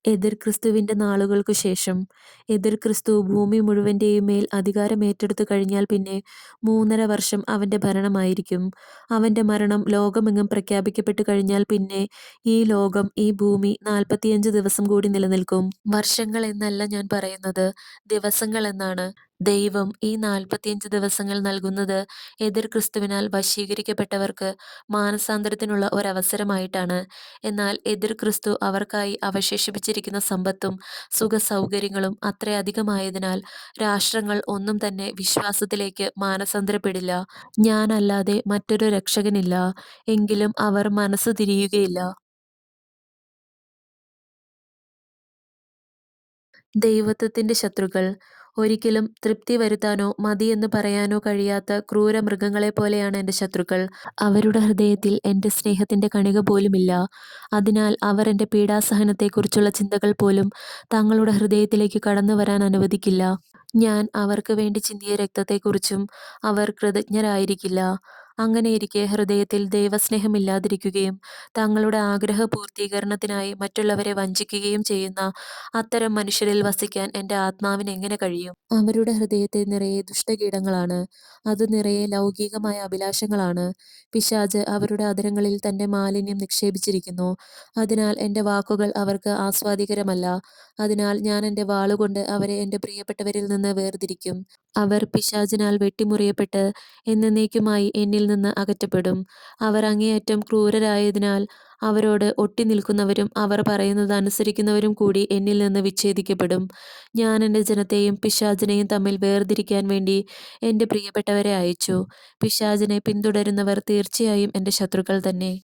എതിർ ക്രിസ്തുവിന്റെ നാളുകൾക്കു ശേഷം, എതിർ ക്രിസ്തു ഭൂമി മുഴുവന്റെയും മേൽ അധികാരം ഏറ്റെടുത്തു കഴിഞ്ഞാൽ പിന്നെ 3½ വർഷം അവന്റെ ഭരണമായിരിക്കും. അവന്റെ മരണം ലോകമെങ്ങും പ്രഖ്യാപിക്കപ്പെട്ടു കഴിഞ്ഞാൽ പിന്നെ ഈ ലോകം, ഈ ഭൂമി 45 ദിവസം കൂടി നിലനിൽക്കും. വർഷങ്ങൾ എന്നല്ല ഞാൻ പറയുന്നത്, ദിവസങ്ങൾ എന്നാണ്. ദൈവം ഈ 45 ദിവസങ്ങൾ നൽകുന്നത് എതിർ ക്രിസ്തുവിനാൽ വശീകരിക്കപ്പെട്ടവർക്ക് മാനസാന്തരത്തിനുള്ള ഒരവസരമായിട്ടാണ്. എന്നാൽ എതിർ ക്രിസ്തു അവർക്കായി അവശേഷിപ്പിച്ചിരിക്കുന്ന സമ്പത്തും സുഖസൗകര്യങ്ങളും അത്രയധികമായതിനാൽ രാഷ്ട്രങ്ങൾ ഒന്നും തന്നെ വിശ്വാസത്തിലേക്ക് മാനസാന്തരപ്പെടില്ല. ഞാനല്ലാതെ മറ്റൊരു രക്ഷകനില്ല, എങ്കിലും അവർ മനസ്സു തിരിയുകയില്ല. ദൈവത്വത്തിന്റെ ശത്രുക്കൾ. ഒരിക്കലും തൃപ്തി വരുത്താനോ മതിയെന്ന് പറയാനോ കഴിയാത്ത ക്രൂരമൃഗങ്ങളെപ്പോലെയാണ് എന്റെ ശത്രുക്കൾ. അവരുടെ ഹൃദയത്തിൽ എന്റെ സ്നേഹത്തിന്റെ കണിക പോലുമില്ല. അതിനാൽ അവർ എന്റെ പീഡാസഹനത്തെക്കുറിച്ചുള്ള ചിന്തകൾ പോലും തങ്ങളുടെ ഹൃദയത്തിലേക്ക് കടന്നുവരാൻ അനുവദിക്കില്ല. ഞാൻ അവർക്ക് വേണ്ടി ചിന്തിയ രക്തത്തെക്കുറിച്ചും അവർ കൃതജ്ഞരായിരിക്കില്ല. അങ്ങനെയിരിക്കെ ഹൃദയത്തിൽ ദൈവസ്നേഹമില്ലാതിരിക്കുകയും തങ്ങളുടെ ആഗ്രഹപൂർത്തീകരണത്തിനായി മറ്റുള്ളവരെ വഞ്ചിക്കുകയും ചെയ്യുന്ന അത്തരം മനുഷ്യരിൽ വസിക്കാൻ എന്റെ ആത്മാവിന് എങ്ങനെ കഴിയും? അവരുടെ ഹൃദയത്തെ നിറയെ ദുഷ്ടകീടങ്ങളാണ്. അത് നിറയെ ലൗകികമായ അഭിലാഷങ്ങളാണ്. പിശാച് അവരുടെ അധരങ്ങളിൽ തന്റെ മാലിന്യം നിക്ഷേപിച്ചിരിക്കുന്നു. അതിനാൽ എന്റെ വാക്കുകൾ അവർക്ക് ആസ്വാദ്യകരമല്ല. അതിനാൽ ഞാൻ എന്റെ വാളുകൊണ്ട് അവരെ എന്റെ പ്രിയപ്പെട്ടവരിൽ നിന്ന് വേർതിരിക്കും. അവർ പിശാചിനാൽ വെട്ടിമുറിയപ്പെട്ട് എന്നെന്നേക്കുമായി എന്നിൽ നിന്ന് അകറ്റപ്പെടും. അവർ അങ്ങേയറ്റം ക്രൂരരായതിനാൽ അവരോട് ഒട്ടിനിൽക്കുന്നവരും അവർ പറയുന്നത് അനുസരിക്കുന്നവരും കൂടി എന്നിൽ നിന്ന് വിച്ഛേദിക്കപ്പെടും. ഞാൻ എന്റെ ജനത്തെയും പിശാചിനെയും തമ്മിൽ വേർതിരിക്കാൻ വേണ്ടി എന്റെ പ്രിയപ്പെട്ടവരെ അയച്ചു. പിശാചിനെ പിന്തുടരുന്നവർ തീർച്ചയായും എന്റെ ശത്രുക്കൾ തന്നെ.